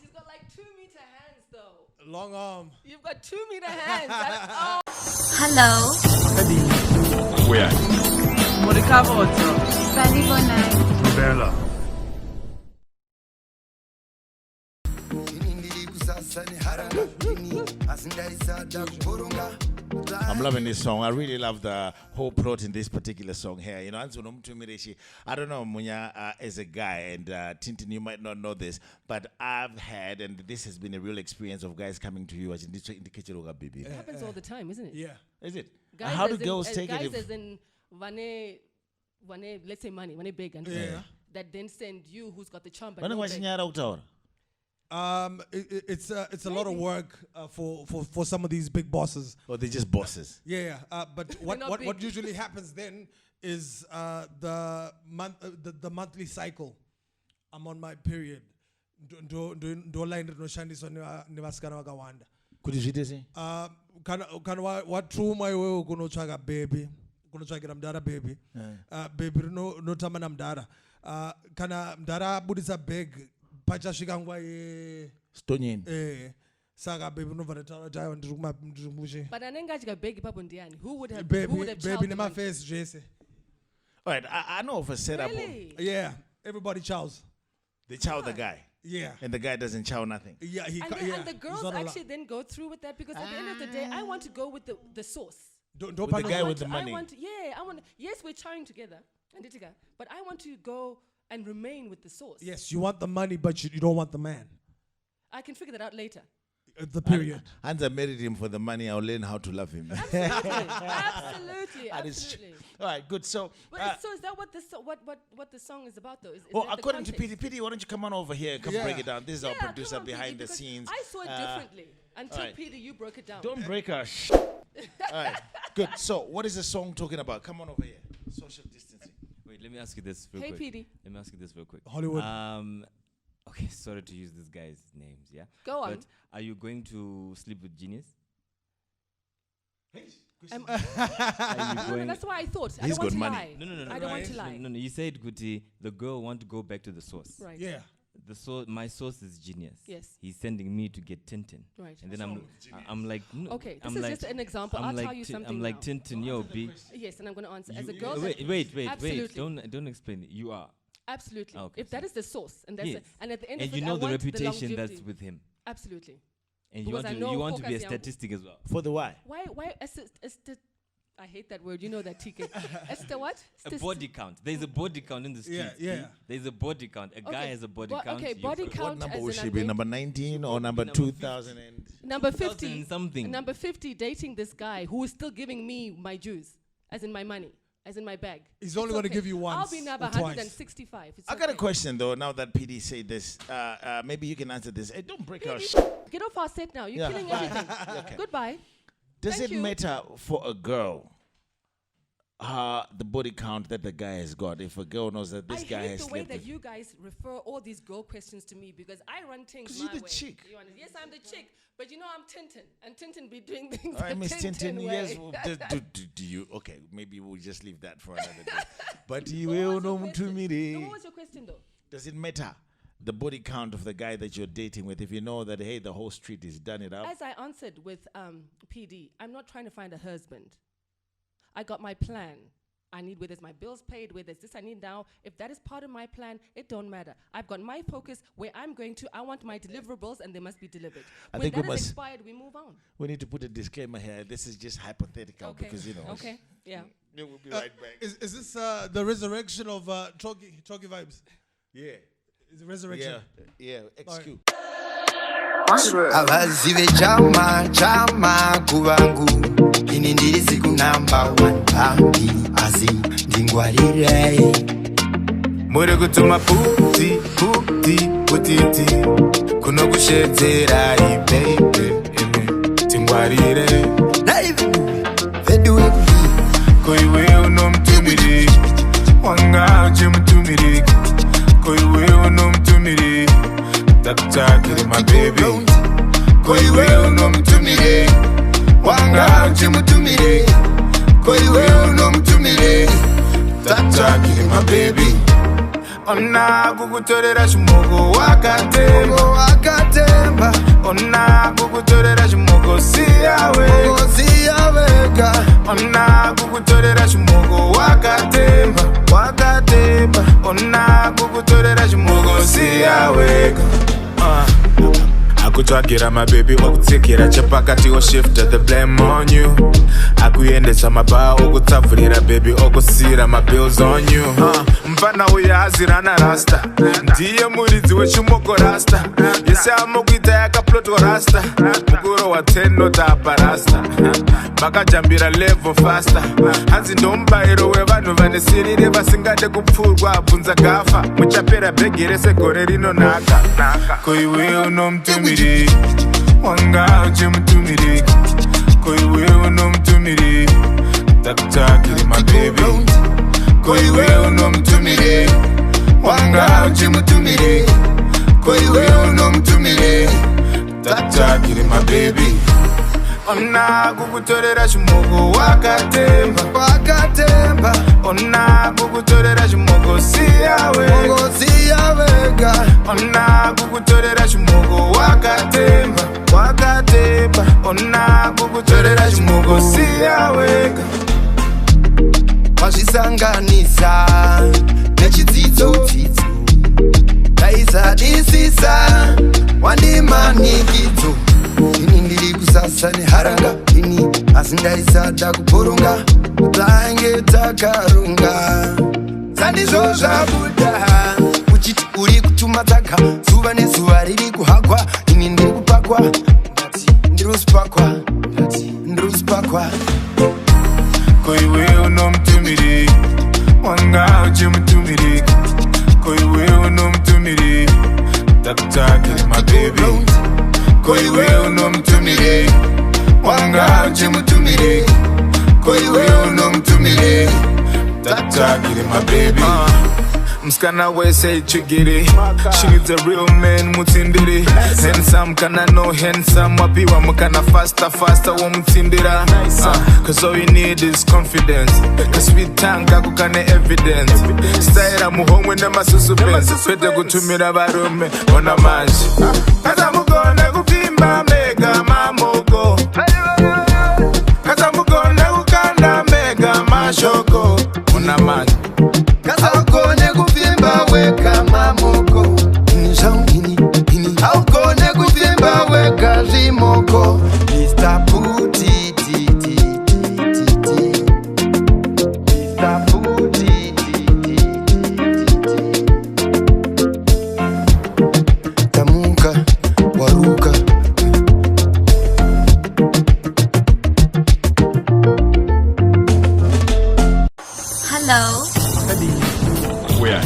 He's got like 2-meter hands though. Long arm. You've got 2-meter hands. That's all. Hello. Where? Bella. I'm loving this song. I really love the whole plot in this particular song here. I don't know, Munya, as a guy, and Tintin, you might not know this, but I've had, and this has been a real experience of guys coming to you as It happens all the time, isn't it? Yeah. Is it? Guys How do as in- girls take guys it? as in vane, let's say money, vane big and that then send you who's got the charm. But no big. It's a lot of work for some of these big bosses. Or they're just bosses. Yeah. But what not what big. usually happens then is the monthly cycle. I'm on my period. Could you see this? What true my way gonna try a baby, gonna try get mdara baby, baby no tama na mdara, kana mdara budisa beg pacha shikangwa Stonyin. Saga baby no varetara jai ndruma ndrumushi. But anengaji beg papo ndiani. Who would have Baby childed nema them? face Jesse. All right, I know of a setup. Really? Yeah, everybody chows. They chow the guy. Yeah. And the guy doesn't chow nothing. Yeah, And the girls actually then go through with that because at the end of the day, I want to go with the source. With the guy with the money. Yes, we're chowing together, but I want to go and remain with the source. Yes, you want the money, but you don't want the man. I can figure that out later. The period. Hansa married him for the money. I'll learn how to love him. Absolutely. All right, good. So, so is that what the song is about, though? Is according to PD, why don't you come on over here? Come break it down. This is our producer come on, behind PD, the scenes. I saw it differently until PD, you broke it down. Don't break our All right, good. So, what is the song talking about? Come on over here. Social distancing. Wait, let me ask you this real Hey, quick. PD. Let me ask you this real quick. Hollywood. Okay, sorry to use this guy's names, yeah? Go on. But are you going to sleep with Genius? No, that's why I thought. I He's don't want got to money. lie. No. I don't want to lie. No, you said, Guti, the girl want to go back to the source. Right. Yeah. My source is Genius. Yes. He's sending me to get Tintin. Right. And then I'm like, no. Okay, I'm this is like, just an example. I'm I'll like tell you something I'm like now. Tintin, yo, B. Yes, and I'm going to answer. As a girl, Wait. Absolutely. Don't explain it. You are. Absolutely. Okay, If that is the source, and that's Yes. and at the end And of you it, know I the want reputation longevity. that's with him. Absolutely. And you Because want I to know be a focus young- statistic as well. For the why? Why I hate that word. You know that, TK. What? A body count. There's a body count in the street. Yeah. There's a body count. A guy has a body count. Okay, body What count number as will in she I'm be? going- Number 19 or number 2000? Number 2000 50. something. Number 50, dating this guy who is still giving me my dues, as in my money, as in my bag. He's only going to give you once. I'll be number or twice. 165. It's I got a okay. question though. Now that PD said this, maybe you can answer this. Hey, don't break our Get off our set now. You're killing everything. Okay. Goodbye. Does Thank it you. matter for a girl the body count that the guy has got? If a girl knows that this I guy hate has the way slept that with, you guys refer all these girl questions to me because I run things 'Cause my you're the way. chick. You understand? Yes, I'm the chick, but you know I'm Tintin, and Tintin be doing things all right, the MsTinTin, way. yes. Do you? Okay, maybe we'll just leave that for another day. But you What will was your know to question? me. No, what was your question though? Does it matter the body count of the guy that you're dating with if you know that hey, the whole street is done it up? As I answered with PD, I'm not trying to find a husband. I got my plan. I need where there's my bills paid, where there's this I need now. If that is part of my plan, it don't matter. I've got my focus where I'm going to. I want my deliverables and they must be delivered. When think we that is must- expired, we move on. We need to put a disclaimer here. This is just hypothetical Okay. because you know. Okay. Yeah. We'll be right back. Is this the resurrection of Choki vibes? Yeah. Is the resurrection? Yeah. Excuse. Abazive chama kuvangu ini ndiri siku number 1 pambi azi ndingwarire muri kutuma puti kuno kushedzera baby tingwarire vedu koiwe unomtumiri wanga uchemutumiri koiwe unomtumiri takutakiri my baby koiwe unomtumire wanga uchemutumire koiwe unomtumire takutakiri my baby ona kukutorera chimoko wakatemba ona kukutorera chimoko siyawega ona kukutorera chimoko wakatemba ona kukutorera chimoko siyawega kutsvagira mabebi okutsikira chepakati oshifta the blame on you akuendesa mabhaa okutsavhurira bebi okusiyira mabills on you mfana uyu azirana rasta ndiye muridzi wechimoko rasta yese amokuita yakaplotwa rasta mukuro wa 10 notapa rasta makajambira level faster hanzi ndomubayiro wevanhu vane sirire vasingade kupfurwa abvunza gafa muchapera bhegi rese gore rinonaka koiwe unomutumiri wanga uchimutumiri koiwe unomutumiri takutsvakiri mabebi koiwe unomutumiri wanga uchimutumiri koiwe unomutumiri takutsvakiri mabebi ona kukutorera chimoko wakatemba ona kukutorera chimoko siya wega ona kukutorera chimoko wakatemba ona kukutorera chimoko siya wega wazvisanganisa nechidzidzo daisadisisa wandimanikidzo ini ndiri kusasa neharanga ini asi ndaisada kuporonga tainge takarunga sandizvo zvabuda uchiti uri kutuma tsaka zuva nezuva riri kuhagwa ini ndiri kupakwa ndiri kusipakwa koiwe unomutumiri wanga uchimutumiri koiwe unomutumiri takutsvakiri mabebi koiwe unomutumiri wanga uchimutumiri koiwe unomutumiri takutsvakiri mabebi musikana wese itsvigiri she needs a real man mutsindiri handsome kana no handsome wapiwa mukana faster womutsindira cause all you need is confidence kasweet tongue kako kane evidence staira muhomwe nemasusupense kwete kutumira varume ona manje kasa mugone kupimba mega mamoko kasa mugone kukanda mega mashoko una manje kasa mugone kupimba weka mamoko ini haukone kupimba weka zvimoko Mr. Puti tamuka waruka Hello. Where?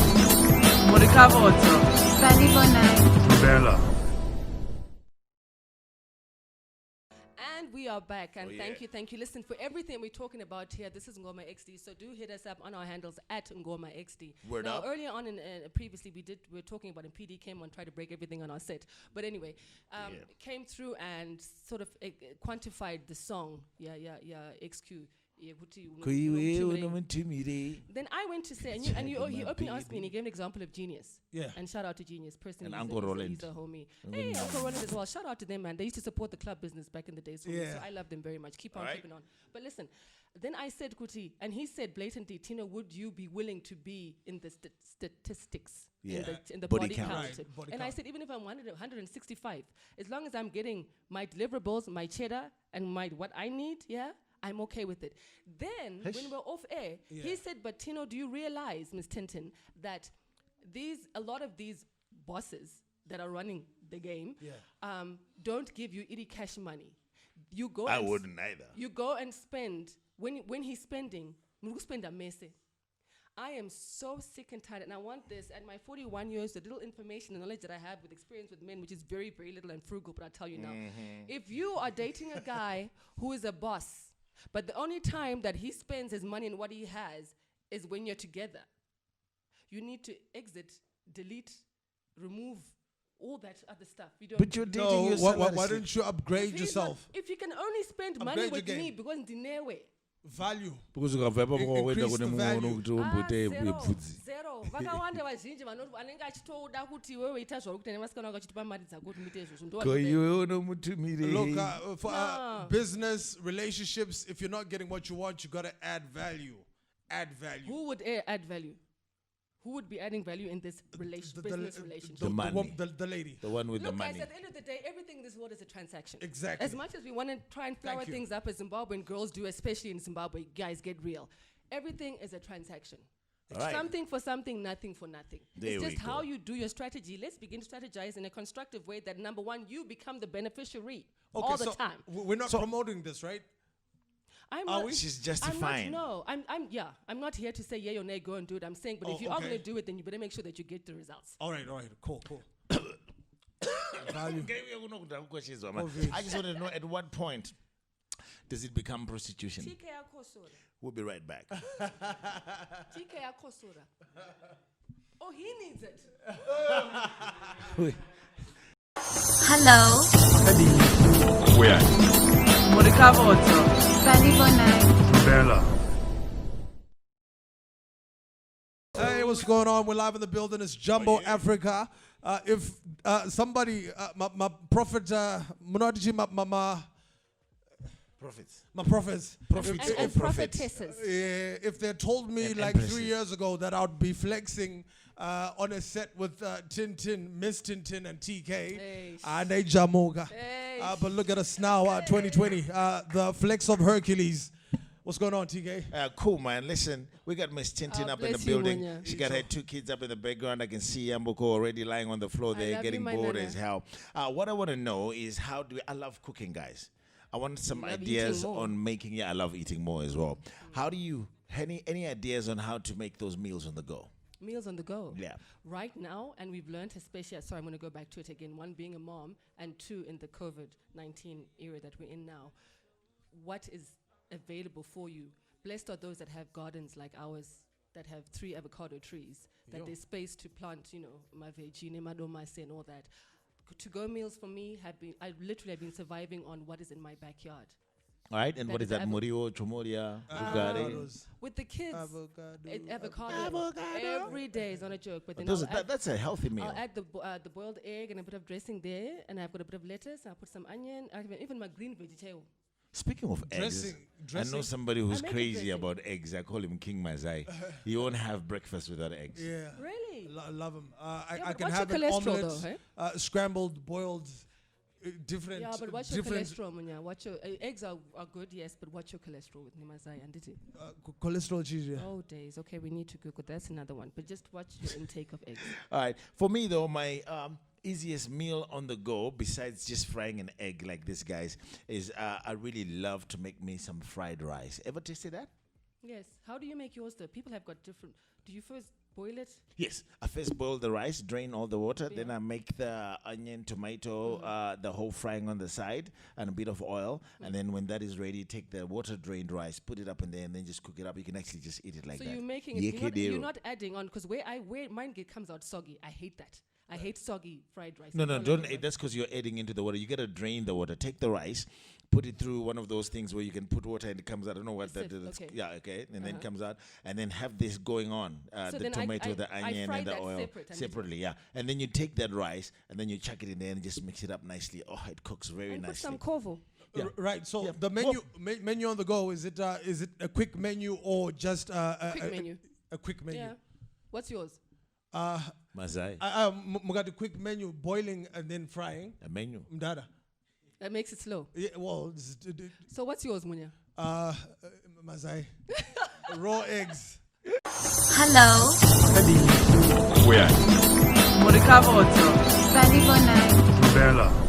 Bella. And we are back, and thank you. Listen, for everything we're talking about here, this is NgomaXD, so do hit us up on our handles at NgomaXD. Word now, up. earlier on, previously, we were talking about, and PD came on, tried to break everything on our set. But anyway, came through and sort of quantified the song. XQ. Then I went to say, and he openly asked me, and he gave an example of Genius. Yeah. And shout out to Genius. Personally, And Uncle Roland. He's a homie. Hey, Uncle Roland as well. Shout out to them, man. They used to support the club business back in the days. So I love them very much. Keep on keeping on. But listen, then I said, Kuti, and he said blatantly, Tina, would you be willing to be in the statistics? Yeah. In the Body body count. count. Right, body And count. I said, even if I'm 165, as long as I'm getting my deliverables, my cheddar, and my what I need, I'm okay with it. Then, when we're off air, he said, but Tino, do you realize, MsTinTin, that a lot of these bosses that are running the game don't give you itty cash money. You go. I wouldn't either. You go and spend, when he's spending, you spend a mess. I am so sick and tired, and I want this, at my 41 years, the little information and knowledge that I have with experience with men, which is very, very little and frugal, but I'll tell you now. If you are dating a guy who is a boss, but the only time that he spends his money and what he has is when you're together, you need to exit, delete, remove all that other stuff. You don't. But you're dating yourself. Why don't you upgrade yourself? If you can only spend money with me because ndinewe. Value. Because Increase the value. Zero. Vakawanda vazhinji vanenge achitoda kuti wewe ita zvauri kuita nevasikana vakachitipa mari dzako kuti muite izvozvo. Look, for business, relationships, if you're not getting what you want, you got to add value. Add value. Who would add value? Who would be adding value in this business relationship? The lady. The one with Look, the money. guys, at the end of the day, everything in this world is a transaction. Exactly. As much as we want to try and flower things up as Zimbabwean girls do, especially in Zimbabwe, guys, get real. Everything is a transaction. Something for something, nothing for nothing. It's just how you do your strategy. Let's begin to strategize in a constructive way that, number one, you become the beneficiary all the time. We're not promoting this, right? She's justifying. I'm not here to say yay or nay, go and do it. I'm saying, but if you are going to do it, then you better make sure that you get the results. All right, cool. I just want to know at what point does it become prostitution? We'll be right back. Oh, he needs it. Hello. Where? Bella. Hey, what's going on? We're live in the building. It's Jumbo Africa. If somebody, my prophet, my prophets. And prophetesses. If they told me like 3 years ago that I'd be flexing on a set with Tintin, MsTinTin, and TK, and they jamoga. But look at us now, 2020, the flex of Hercules. What's going on, TK? Cool, man. Listen, we got MsTinTin up in the building. She got her 2 kids up in the background. I can see Yamboko already lying on the floor there, getting bored as hell. What I want to know is I love cooking, guys. I want some ideas on making. I love eating more as well. How do you, any ideas on how to make those meals on the go? Meals on the go. Yeah. Right now, and we've learned, especially, sorry, I'm going to go back to it again. 1, being a mom, and 2, in the COVID-19 era that we're in now. What is available for you? Blessed are those that have gardens like ours, that have 3 avocado trees, that there's space to plant, my veggie, my domase and all that. To-go meals for me I literally have been surviving on what is in my backyard. All right, and what is that? Murio, chomoria, with the kids, avocado. Every day is not a joke. But then that's a healthy meal. I'll add the boiled egg and a bit of dressing there, and I've got a bit of lettuce. I'll put some onion, even my green vegetable. Speaking of eggs, I know somebody who's crazy about eggs. I call him King Mazai. He won't have breakfast without eggs. Yeah. Really? Love him. I can have an omelette, scrambled, boiled, different. Yeah, but what's your cholesterol, Munya? Eggs are good, yes, but what's your cholesterol with Nimazai and Diti? Cholesterol cheese, yeah. Oh, days. Okay, we need to Google. That's another one. But just watch your intake of eggs. All right. For me, though, my easiest meal on the go, besides just frying an egg like this, guys, is I really love to make me some fried rice. Ever tasted that? Yes. How do you make yours, though? People have got different. Do you first boil it? Yes. I first boil the rice, drain all the water. Then I make the onion, tomato, the whole frying on the side, and a bit of oil. And then when that is ready, take the water-drained rice, put it up in there, and then just cook it up. You can actually just eat it like that. So you're making it. You're not adding on, because where mine comes out soggy. I hate that. I hate soggy fried rice. No, don't. That's because you're adding into the water. You gotta drain the water. Take the rice, put it through one of those things where you can put water and it comes out. I don't know what that is. Okay. Yeah, okay. And then it comes out, and then have this going on. So the tomato, the onion, and the oil separately. Yeah, and then you take that rice and then you chuck it in there and just mix it up nicely. Oh, it cooks very nicely. Put some kovo. Yeah. Right. So the menu on the go, is it a quick menu or just quick menu? A quick menu. Yeah. What's yours? Mazai. Got a quick menu, boiling and then frying. A menu. Mdada. That makes it slow. Yeah, well. So what's yours, Munya? Mazai. Raw eggs. Hello. Where? Bella.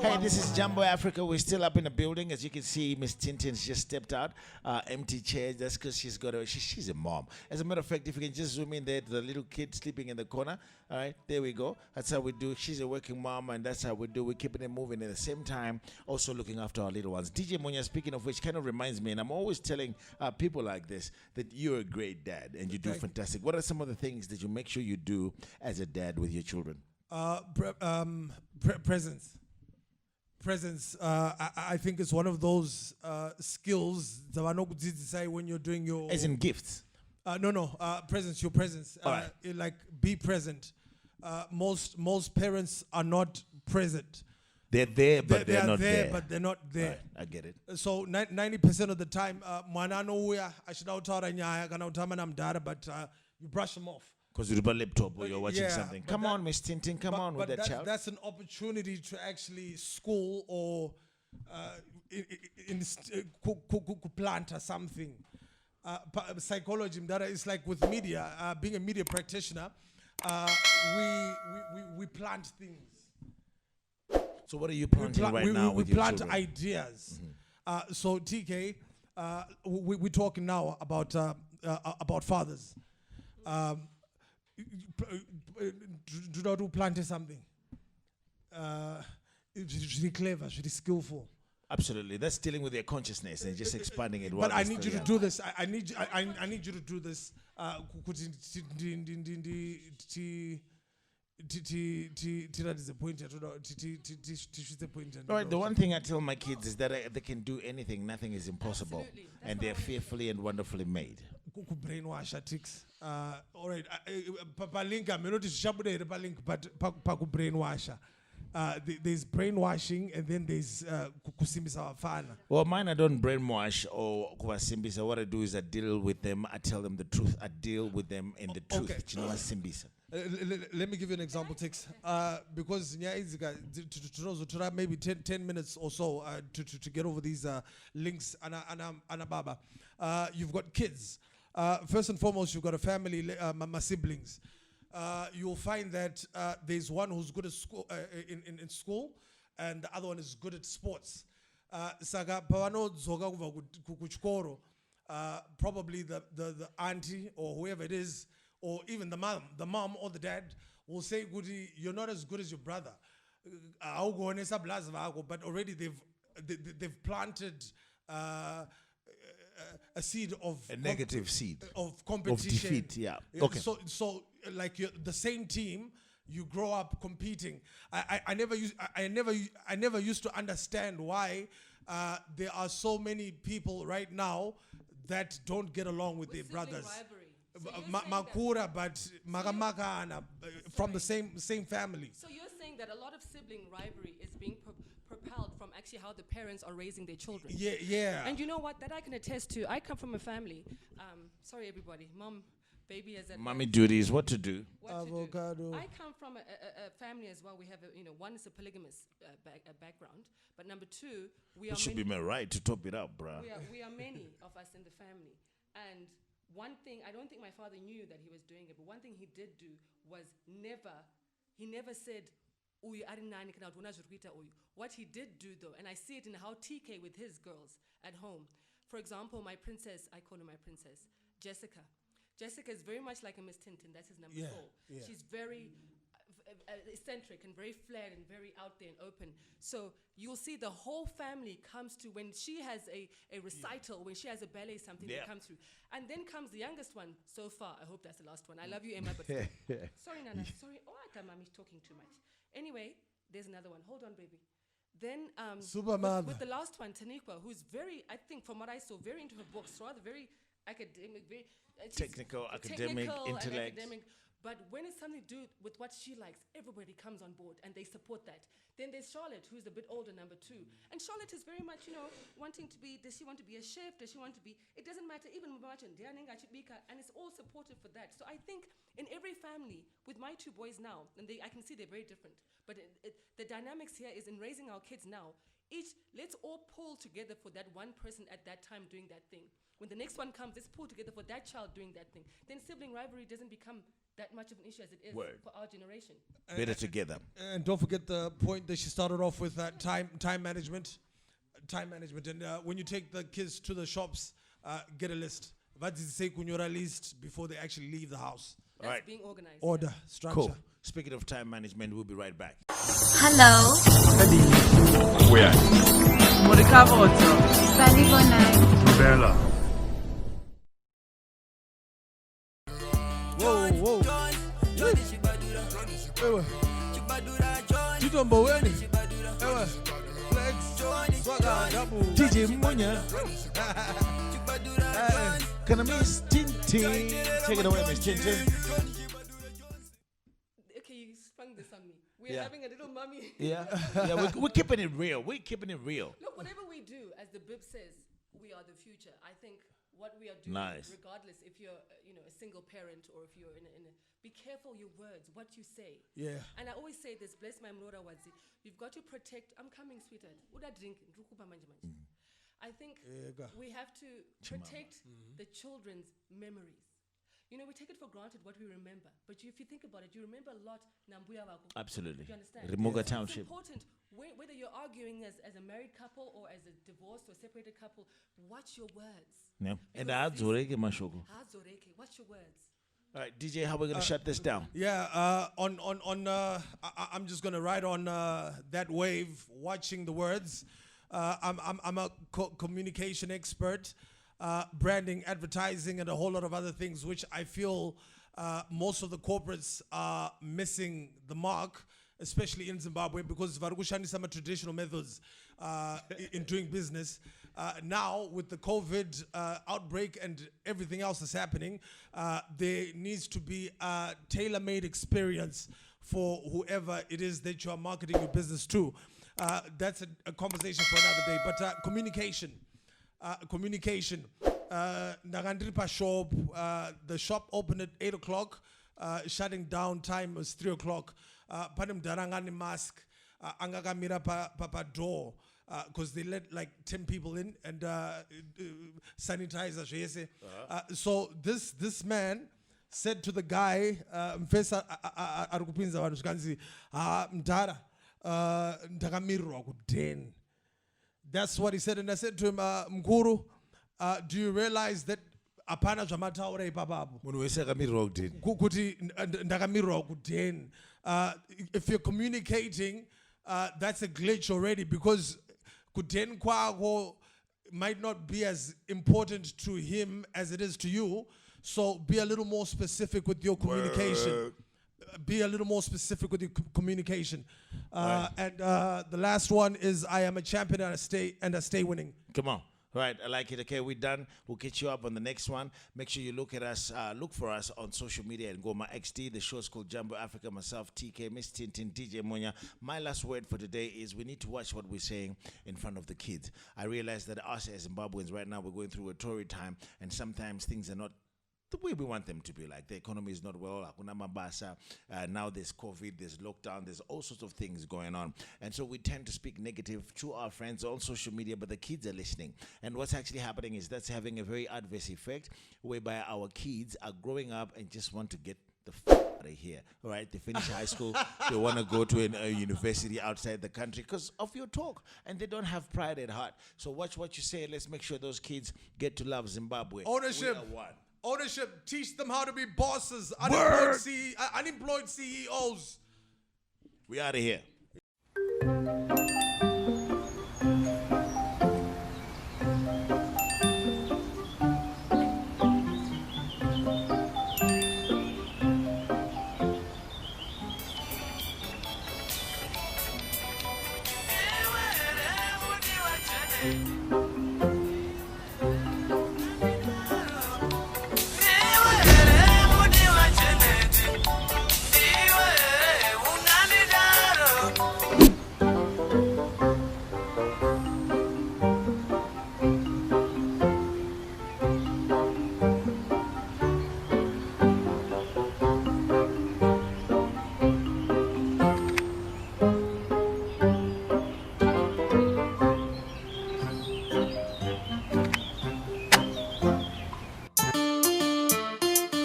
Hey, this is Jumbo Africa. We're still up in the building. As you can see, MsTinTin's just stepped out. Empty chairs. That's because she's a mom. As a matter of fact, if you can just zoom in there to the little kid sleeping in the corner. All right, there we go. That's how we do. She's a working mom, and that's how we do. We're keeping it moving at the same time, also looking after our little ones. DJ Munya, speaking of which, kind of reminds me, and I'm always telling people like this, that you're a great dad, and you do fantastic. What are some of the things that you make sure you do as a dad with your children? Presence. I think it's one of those skills that say when you're doing your. As in gifts. No. Presence. Your presence. Like be present. Most parents are not present. They're there, but they're not there. But they're not there. Right, I get it. So 90% of the time, mwana anouya achitautaura nyaya kana kuti amana mudhara, but you brush them off. Because you're on a laptop or you're watching something. Come on, MsTinTin, come on with that child. That's an opportunity to actually school or plant or something. Psychology, is like with media, being a media practitioner, we plant things. So what are you planting now with your children? We plant ideas. So TK, we're talking now about fathers. Do not plant something. It's really clever, it's really skillful. Absolutely, that's dealing with their consciousness and just expanding it. But I need you to do this. I need you to do this. Right, the one thing I tell my kids is that they can do anything, nothing is impossible. And they're fearfully and wonderfully made. Brainwash ticks. All right, link, I'm not sure link, but brainwash. There's brainwashing and then there's kusimbisa wafana. Well, mine I don't brainwash or kuwasimbisa. What I do is I deal with them, I tell them the truth, I deal with them in the truth. Okay. Let me give you an example, Tix. Because to maybe 10 minutes or so to get over these links. Baba. You've got kids. First and foremost, you've got a family, my siblings. You'll find that there's one who's good at school, in school, and the other one is good at sports. Probably the auntie or whoever it is, or even the mom or the dad will say, "Goody, you're not as good as your brother." But already they've planted a seed of a negative seed of competition, of defeat. Yeah. Okay. So like the same team, you grow up competing. I never used to understand why there are so many people right now that don't get along with their brothers. Makura, but Magamaka from the same family. So you're saying that a lot of sibling rivalry is being propelled from actually how the parents are raising their children. Yeah. And you know what? That I can attest to. I come from a family. Sorry, everybody. Mom, baby, as a mommy duties. What to do? Avocado. I come from a family as well. We have one is a polygamous background, but number two, we are. It should be my right to top it up, bruh. We are many of us in the family, and one thing, I don't think my father knew that he was doing it, but one thing he did do was he never said, what he did do though, and I see it in how TK with his girls at home. For example, my princess, I call her my princess, Jessica. Jessica is very much like a MsTinTin, that's his number 4. Yeah. She's very eccentric and very flared and very out there and open. So you'll see the whole family comes to when she has a recital, when she has a ballet, something that comes through. And then comes the youngest one so far. I hope that's the last one. I love you, Emma, but sorry, Nana. Sorry. Oh, I thought Mommy's talking too much. Anyway, there's another one. Hold on, baby. Then with the last one, Taniqua, who's very, I think from what I saw, very into her books, rather very academic, very technical, academic, intellect. But when it's something to do with what she likes, everybody comes on board and they support that. Then there's Charlotte, who's a bit older, number 2. And Charlotte is very much, wanting to be, does she want to be a chef? Does she want to be, it doesn't matter, even and it's all supportive for that. So I think in every family, with my 2 boys now, and I can see they're very different, but the dynamics here is in raising our kids now, let's all pull together for that one person at that time doing that thing. When the next one comes, let's pull together for that child doing that thing. Then sibling rivalry doesn't become that much of an issue as it is for our generation. Better together. And don't forget the point that she started off with, that time management. Time management. And when you take the kids to the shops, get a list. What did say kunyora list before they actually leave the house? That's right. Being organized. Order, structure. Cool. Speaking of time management, we'll be right back. Hello. Where? Morikaboto. Salivonai. Bella. Whoa. Chitombo weni. Flex. Swagger double. DJ Munya. Can I MsTinTin? Take it away, MsTinTin. Okay, he sprung this on me. We're having a little mummy. Yeah, we're keeping it real. We're keeping it real. Look, whatever we do, as the bib says, we are the future. I think what we are doing, regardless if you're, a single parent or if you're in a be careful your words, what you say. Yeah. And I always say this, bless my Munyaradzi, you've got to protect. I'm coming, sweetheart. Uda drink. I think we have to protect the children's memories. We take it for granted what we remember. But if you think about it, you remember a lot. Absolutely. Do you understand? Remoga Township. It's important, whether you're arguing as a married couple or as a divorced or separated couple, watch your words. Yeah. And watch your words. All right, DJ, how are we going to shut this down? Yeah, I'm just going to ride on that wave, watching the words. I'm a communication expert, branding, advertising, and a whole lot of other things, which I feel most of the corporates are missing the mark, especially in Zimbabwe, because Varukushani some traditional methods in doing business. Now, with the COVID outbreak and everything else that's happening, there needs to be a tailor-made experience for whoever it is that you are marketing your business to. That's a conversation for another day. But communication. Nagandripa shop. The shop opened at 8 o'clock. Shutting down time was 3 o'clock. Panim darangani mask. Angagamira papa door. Because they let like 10 people in and sanitizer. So this man said to the guy, that's what he said. And I said to him, Mkuru, do you realize that apana jamataura ipapapo if you're communicating, that's a glitch already, because kuten kwako might not be as important to him as it is to you. So be a little more specific with your communication. Be a little more specific with your communication. And the last one is, I am a champion and I stay winning. Come on. Right, I like it. Okay, we're done. We'll catch you up on the next one. Make sure you look at us, look for us on social media at NgomaXD. The show's called Jumbo Africa. Myself, TK, MsTinTin, DJ Munya. My last word for today is we need to watch what we're saying in front of the kids. I realize that us as Zimbabweans right now, we're going through a torrid time, and sometimes things are not the way we want them to be. Like the economy is not well, now there's COVID, there's lockdown, there's all sorts of things going on. And so we tend to speak negative to our friends on social media, but the kids are listening. And what's actually happening is that's having a very adverse effect, whereby our kids are growing up and just want to get the out of here. All right, they finish high school, they want to go to a university outside the country because of your talk, and they don't have pride at heart. So watch what you say. Let's make sure those unemployed get to love Zimbabwe. Ownership. Ownership, teach them how to be bosses, unemployed CEOs. We out of here.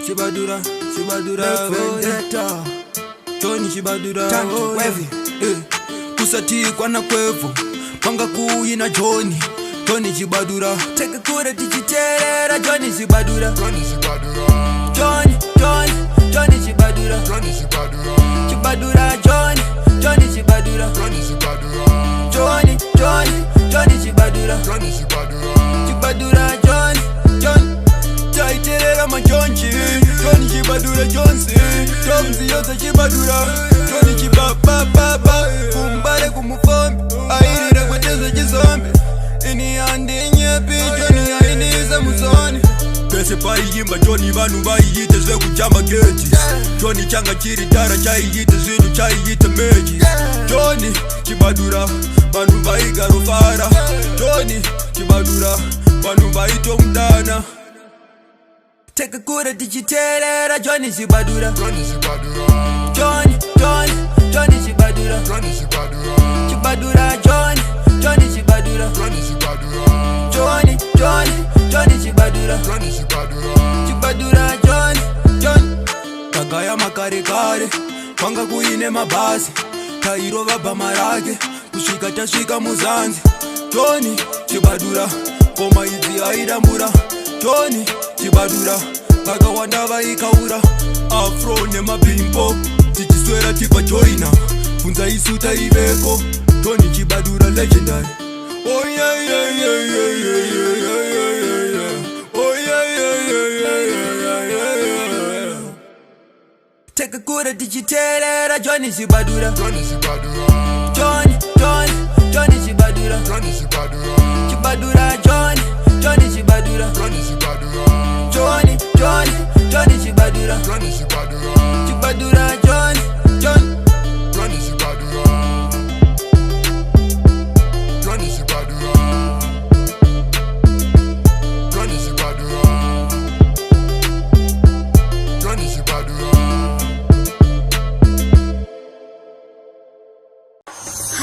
Chibadura, vendetta. Tony Chibadura, Wavy. Kusati kwana kwevu, panga kuina Johnny. Tony Chibadura, take a kura tichiterera. Johnny Chibadura, Johnny Chibadura, Johnny Chibadura, Chibadura, Johnny Chibadura, Johnny Chibadura, Chibadura, John. Taiterera majonchi, Johnny Chibadura Johnson, Tomzi yote Chibadura, Johnny Chibaba, kumbare kumufombi, airira kweteza chizombi, ini andi nyepi, Johnny ainiza muzoni, pese paiyimba Johnny vanhu vaiite zvekujamba geti Johnny changa chiri tara chaiite zvinhu chaiite meji Johnny chibadura vanhu vaigarofara Johnny chibadura vanhu vaitomudana tekakura tichiteerera Johnny chibadura Johnny chibadura chibadura Johnny chibadura Johnny chibadura chibadura Johnny kagaya makare kare kwanga kuine mabhazi tairova bhama rake kusvika tasvika muzanzi Johnny chibadura ngoma idzi aidambura Johnny chibadura vakawanda vaikaura afro nemabhimbo tichiswera tipajoina kunza isu taiveko Johnny chibadura legendary oh yeah yeah yeah yeah yeah yeah yeah oh yeah yeah yeah yeah yeah tekakura tichiteerera Johnny chibadura Johnny chibadura chibadura Johnny chibadura Johnny chibadura chibadura Johnny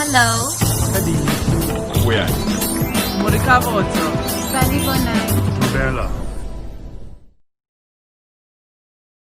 Hello. Where? Munya Radzi. Bella.